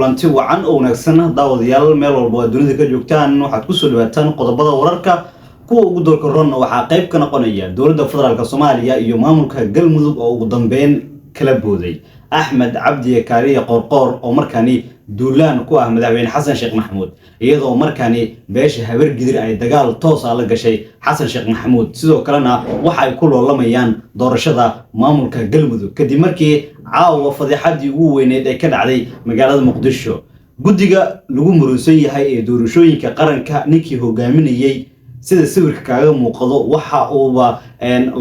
kulanti wacan oo wanaagsan daawadayaal meel walba dunida ka joogtaan waxaad ku soo dhawaataan qodobada wararka kuwa ugu doorka roon waxa qayb ka noqonaya dowladda federaalka Soomaaliya iyo maamulka Galmudug oo ugu dambeyn kala booday Axmed Cabdi Kaariye Qorqor oo markaani duulaan ku ah madaxweyne Xasan Sheekh Maxamuud iyadoo markaani beesha habar gidir ay dagaal toos ah la gashay Xasan Sheekh Maxamuud sidoo kalena waxa ay ku loolamayaan doorashada maamulka Galmudug kadib markii caawa fadeexadii ugu weyneed ay ka dhacday magaalada Muqdisho guddiga lagu murusan yahay ee doorashooyinka qaranka ninkii hogaaminayay sida sawirka kaaga muuqdo waxa uu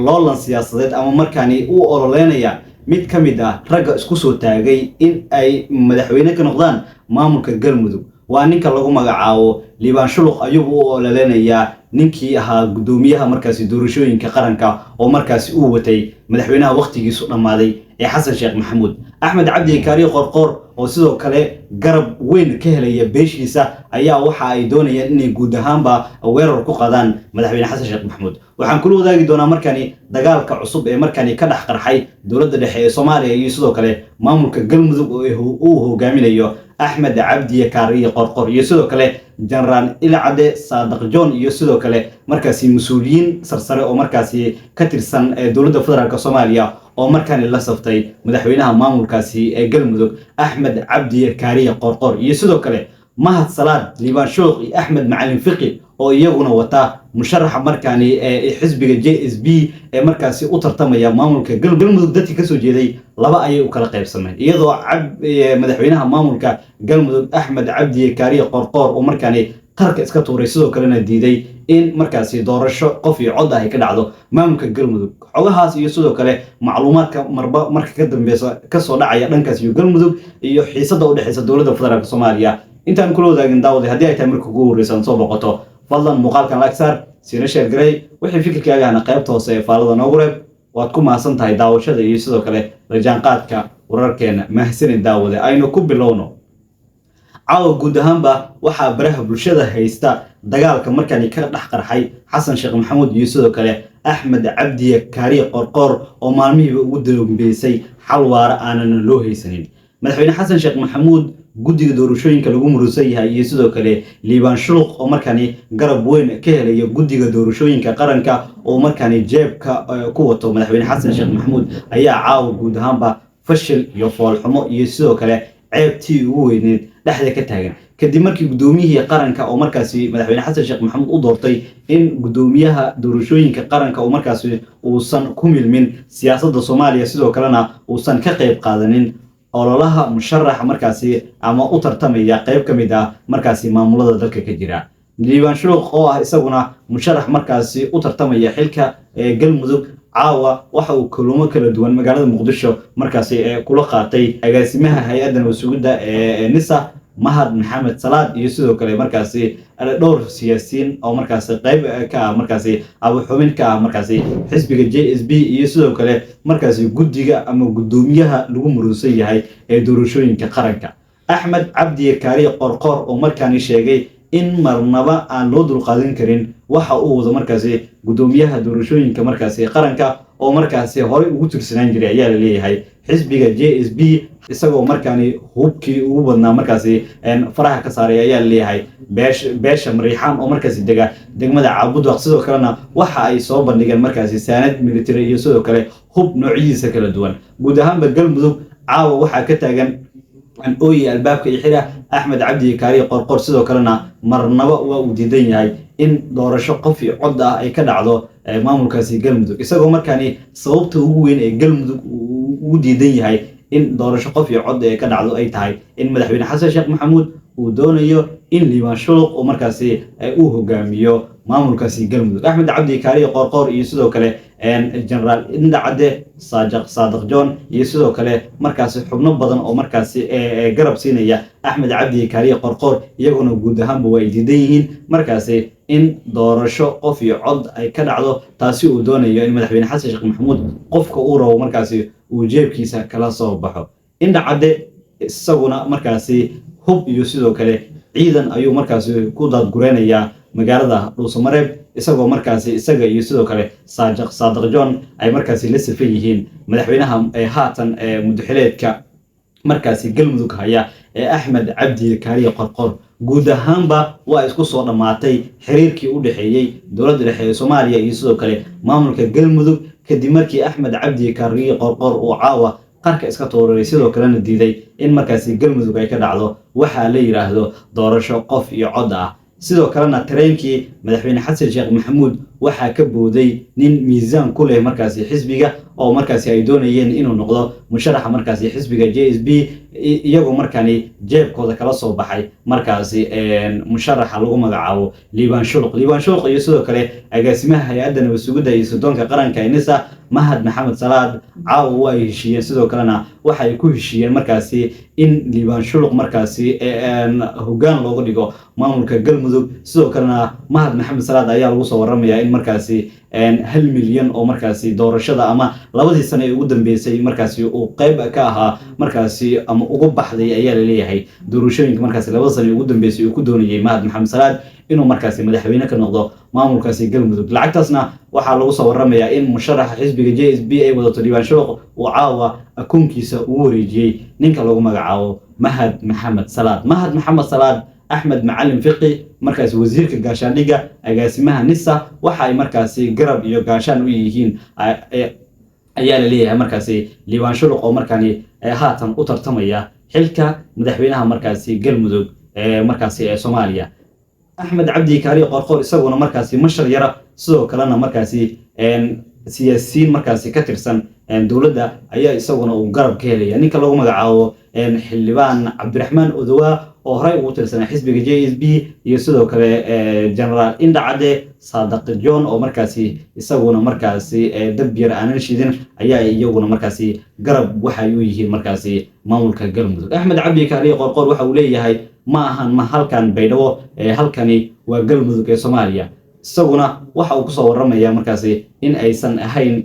loolan siyaasadeed ama markaani uu ololeynaya mid ka mid ah ragga isku soo taagay in ay madaxweyne ka noqdaan maamulka Galmudug waa ninka lagu magacaabo Liibaan Shuluq ayuu u ololeynayaa ninkii ahaa gudoomiyaha markaasi doorashooyinka qaranka oo markaasi uu watay madaxweynaha waqtigiisu dhamaaday ee Xasan Sheekh Maxamuud Axmed Cabdi Kaariye Qorqor oo sidoo kale garab weyn ka helaya beeshiisa ayaa waxa ay doonayaan inay guud ahaanba weerar ku qadaan madaxweyne Xasan Sheekh Maxamuud waxaan kula wadaagi doonaa markani dagaalka cusub ee markani ka dhax qarxay dowladda dhexe ee Soomaaliya iyo sidoo kale maamulka Galmudug oo uu hogaaminayo Axmed Cabdi Kaariye Qorqor iyo sidoo kale General Ilcade Saadaq John iyo sidoo kale markaasi mas'uuliyiin sarsare oo markaasi ka tirsan dowladda federaalka Soomaaliya oo markaani la saftay madaxweynaha maamulkaasi ee Galmudug Axmed Cabdi Kaariye Qorqor iyo sidoo kale Mahad Salaad Liibaan Shuluq iyo Axmed Macalin Fiqi oo iyaguna wata musharaxa markaani ee xisbiga JSB ee markaasi u tartamaya maamulka Galmudug dadkii ka soo jeeday laba ayay u kala qaybsameen iyadoo madaxweynaha maamulka Galmudug Axmed Cabdi Kaariye Qorqor oo markaani qarka iska tuuray sidoo kalena diiday in markaasi doorasho qof iyo cod ah ay ka dhacdo maamulka Galmudug xogahaas iyo sidoo kale macluumaadka marka ka dambeeyay ka soo dhacaya dhankaas iyo Galmudug iyo xiisada u dhaxaysa dowladda federaalka Soomaaliya intaan kula wadaagin daawada hadii ay tahay marka ugu horeysan soo boqoto fadlan muuqaalkan like saar sina share garay wixii fikirkaaga qaybta hoose ee faalada noogu reeb waad ku maasan tahay daawashada iyo sidoo kale rajaan qaadka wararkeena mahadsanid daawada aynu ku bilowno caawa guud ahaanba waxaa baraha bulshada haysta dagaalka markaani ka dhax qarxay Xasan Sheekh Maxamuud iyo sidoo kale Axmed Cabdi Kaariye Qorqor oo maalmihii ugu dambeysay xal waara aanan loo haysanin madaxweyne Xasan Sheekh Maxamuud guddiga doorashooyinka lagu murusan yahay iyo sidoo kale Liibaan Shuluq oo markaani garab weyn ka helaya guddiga doorashooyinka qaranka oo markaani jeebka ku wato madaxweyne Xasan Sheekh Maxamuud ayaa caawa guud ahaanba fashil iyo foolxumo iyo sidoo kale ceebtii ugu weyneed dhexda ka taagan kadib markii gudoomiyihii qaranka oo markaasi madaxweyne Xasan Sheekh Maxamuud u doortay in gudoomiyaha doorashooyinka qaranka oo markaasi uusan ku milmin siyaasadda Soomaaliya sidoo kalena uusan ka qayb qaadanin ololaha musharaxa markaasi ama u tartamaya qayb ka mid ah markaasi maamulada dalka ka jira Liibaan Shuluq oo ah isaguna musharax markaasi u tartamaya xilka Galmudug caawa waxa uu kulamo kala duwan magaalada Muqdisho markaasi kula qaatay agaasimaha hay'adda wasaaradda NISA Mahad Maxamed Salaad iyo sidoo kale markaasi dhowr siyaasiyiin oo markaasi qayb ka markaasi aba xubin ka markaasi xisbiga JSB iyo sidoo kale markaasi guddiga ama gudoomiyaha lagu murusan yahay ee doorashooyinka qaranka Axmed Cabdi Kaariye Qorqor oo markaani sheegay in marnaba aan loo dulqaadan karin waxa uu wado markaasi gudoomiyaha doorashooyinka markaasi qaranka oo markaasi hore ugu tirsanaan jiray ayaa la leeyahay xisbiga JSB isagoo markaani hubkii ugu badnaa markaasi faraha ka saaray ayaa la leeyahay beesha Mariixaan oo markaasi degmada Caabud sidoo kalena waxa ay soo bandhigeen markaasi saanad military iyo sidoo kale hub noocyadiisa kala duwan guud ahaanba Galmudug caawa waxa ka taagan ooyay albaabka xira Axmed Cabdi Kaariye Qorqor sidoo kalena marnaba waa uu diidan yahay in doorasho qof iyo cod ah ay ka dhacdo maamulkaasi Galmudug isagoo markaani sababta ugu weyn ee Galmudug uu diidan yahay in doorasho qof iyo cod ay ka dhacdo ay tahay in madaxweyne Xasan Sheekh Maxamuud uu doonayo in Liibaan Shuluq oo markaasi uu hogaamiyo maamulkaasi Galmudug Axmed Cabdi Kaariye Qorqor iyo sidoo kale General Ilcade Saadaq John iyo sidoo kale markaasi xubno badan oo markaasi garab siinaya Axmed Cabdi Kaariye Qorqor iyaguna guud ahaanba way diidan yihiin markaasi in doorasho qof iyo cod ay ka dhacdo taasi uu doonayo in madaxweyne Xasan Sheekh Maxamuud qofka uu rabo markaasi uu jeebkiisa kala soo baxo Ilcade isaguna markaasi hub iyo sidoo kale ciidan ayuu markaasi ku daadgureynaya magaalada Dhuusamareeb isagoo markaasi isaga iyo sidoo kale Saadaq John ay markaasi la safan yihiin madaxweynaha haatan muddo xileedka markaasi Galmudug haya axmed cabdi kaariye qorqor guud ahaanba waa isku soo dhammaatay xiriirkii u dhexeeyey dowladda dhexe ee Soomaaliya iyo sidoo kale maamulka Galmudug kadib markii axmed cabdi kaariye qorqor uu caawa qarka iska tooray sidoo kalena diiday in markaasi Galmudug ay ka dhacdo waxa la yiraahdo doorasho qof iyo cod ah sidoo kalena tareenkii madaxweyne xasan sheekh maxamuud waxa ka booday nin miisaan ku leh markaasi xisbiga oo markaasi ay doonayeen inuu noqdo musharaxa markaasi xisbiga JSB iyagoo markaani jeebkooda kala soo baxay markaasi musharaxa lagu magacaabo Liibaan Shuluq iyo sidoo kale agaasimaha hay'adda nabad sugidda iyo sodonka qaranka NISA Mahad Maxamed Salaad caawa ay heshiiyeen sidoo kalena waxa ay ku heshiiyeen markaasi in Liibaan Shuluq markaasi hoggaan looga dhigo maamulka Galmudug sidoo kalena Mahad Maxamed Salaad ayaa lagu soo waramayaa in markaasi 1 milyan oo markaasi doorashada ama labadii sano ee ugu dambeysay markaasi uu qayb ka ahaa markaasi ama ugu baxday ayaa la leeyahay doorashooyinka markaasi labada sano ee ugu dambeysay uu ku doonayay Mahad Maxamed Salaad inuu markaasi madaxweyne ka noqdo maamulkaasi Galmudug lacagtaasna waxaa lagu soo waramayaa in musharaxa xisbiga JSB ay wadato Liibaan Shuluq uu caawa akoonkiisa ugu wareejiyay ninka lagu magacaabo Mahad Maxamed Salaad أحمد معلم فقي مركز وزير كجاشانيجا أجاسمها نسا وحي مركزي قرب يجاشان ويهين أيال ليه مركزي ليوان شلق أو مركاني هاتن أطر تمية حلكة مدحبينها مركزي قلمدوق مركزي سوماليا أحمد عبدي كاري قرقور يسوون مركزي مشر يرى سو كلنا مركزي سياسيين مركزي كترسن دولة أيها يسوون وقرب كهلي يعني كلو مجعو حلبان عبد الرحمن أذواء oo horay ugu tirsanaa xisbiga JSB iyo sidoo kale General Indacade Saadaq John oo markaasi isaguna markaasi dabyar aanan shidin ayaa iyaguna markaasi garab waxa ay u yihiin markaasi maamulka Galmudug Axmed Cabdi Kaariye Qorqor waxa uu leeyahay ma ahan ma halkan Baydhabo halkani waa Galmudug ee Soomaaliya isaguna waxa uu ku soo waramayaa markaasi in aysan ahayn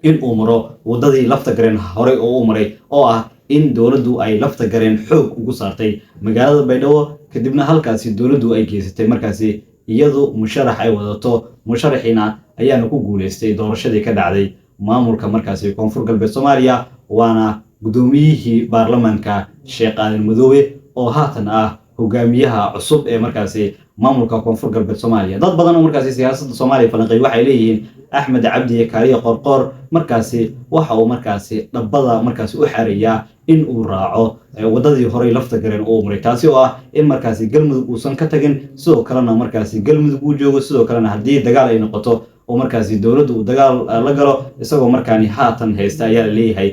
in uu maro wadadii lafta gareen horay oo uu maray oo ah in dawladdu ay lafta gareen xoog ugu saartay magaalada Baydhabo kadibna halkaasi dawladdu ay geysatay markaasi iyadoo musharax ay wadato musharaxina ayaana ku guuleystay doorashadii ka dhacday maamulka markaasi Koonfur Galbeed Soomaaliya waana gudoomiyihii baarlamaanka Sheekh Aadan Madoobe oo haatan ah hogaamiyaha cusub ee markaasi maamulka Koonfur Galbeed Soomaaliya dad badan oo markaasi siyaasadda Soomaaliya falanqeey waxay leeyihiin Axmed Cabdi Kaariye Qorqor markaasi waxa uu markaasi dhabada markaasi u xareeyaa in uu raaco wadadii horay lafta gareen oo maray taasi oo ah in markaasi Galmudug uusan ka tagin sidoo kalena markaasi Galmudug uu joogo sidoo kalena hadii dagaal ay noqoto oo markaasi dawladdu uu dagaal la galo isagoo markaani haatan haysta ayaa leeyahay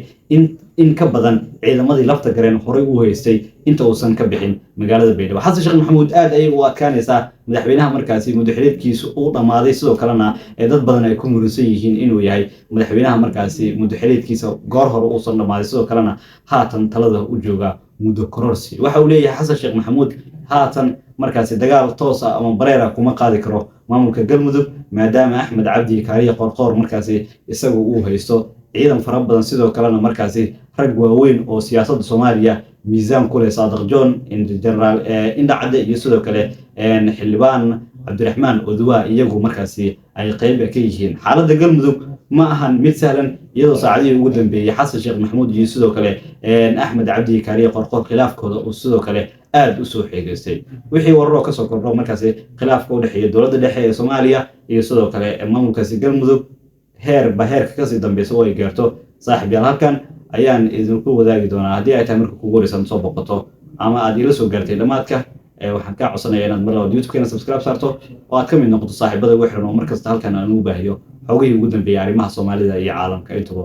in ka badan ciidamadii lafta gareen horay u haystay inta uusan ka bixin magaalada Baydhabo xasan sheekh maxamuud aad ay u adkaanaysa madaxweynaha markaasi mudxiriidkiisu uu dhamaaday sidoo kalena dad badan ay ku murusan yihiin inuu yahay madaxweynaha markaasi mudxiriidkiisa goor hore uu soo dhamaaday sidoo kalena haatan talada u jooga muddo kororsi waxa uu leeyahay xasan sheekh maxamuud haatan markaasi dagaal toos ah ama bareera kuma qaadi karo maamulka Galmudug maadaama Axmed Cabdi Kaariye Qorqor markaasi isagu uu haysto ciidan fara badan sidoo kalena markaasi rag waaweyn oo siyaasadda Soomaaliya miisaan ku leh Saadaq John General Indacade iyo sidoo kale xildhibaan Cabdiraxmaan Oduwa iyagu markaasi ay qayb ka yihiin xaaladda Galmudug ma ahan mid sahlan iyadoo saacadii ugu dambeeyay xasan sheekh maxamuud iyo sidoo kale Axmed Cabdi Kaariye Qorqor khilaafkooda oo sidoo kale aad u soo xeegaystay wixii wararo ka soo kordho markaasi khilaafka u dhaxeeya dawladda dhexe ee Soomaaliya iyo sidoo kale maamulkaasi Galmudug heerka ka sii dambeysay oo ay gaarto saaxiibayaal halkan ayaan idinku wadaagi doonaa haddii ay tahay marka kugu horeysan soo boqoto ama aad ila soo gaartay dhamaadka waxaan ka codsanayaa inaad mar labaad YouTube-keena subscribe saarto oo aad ka mid noqoto saaxiibada ugu xiran oo markasta halkan aan ugu baahiyo xogihii ugu dambeeyay arrimaha Soomaalida iyo caalamka intaba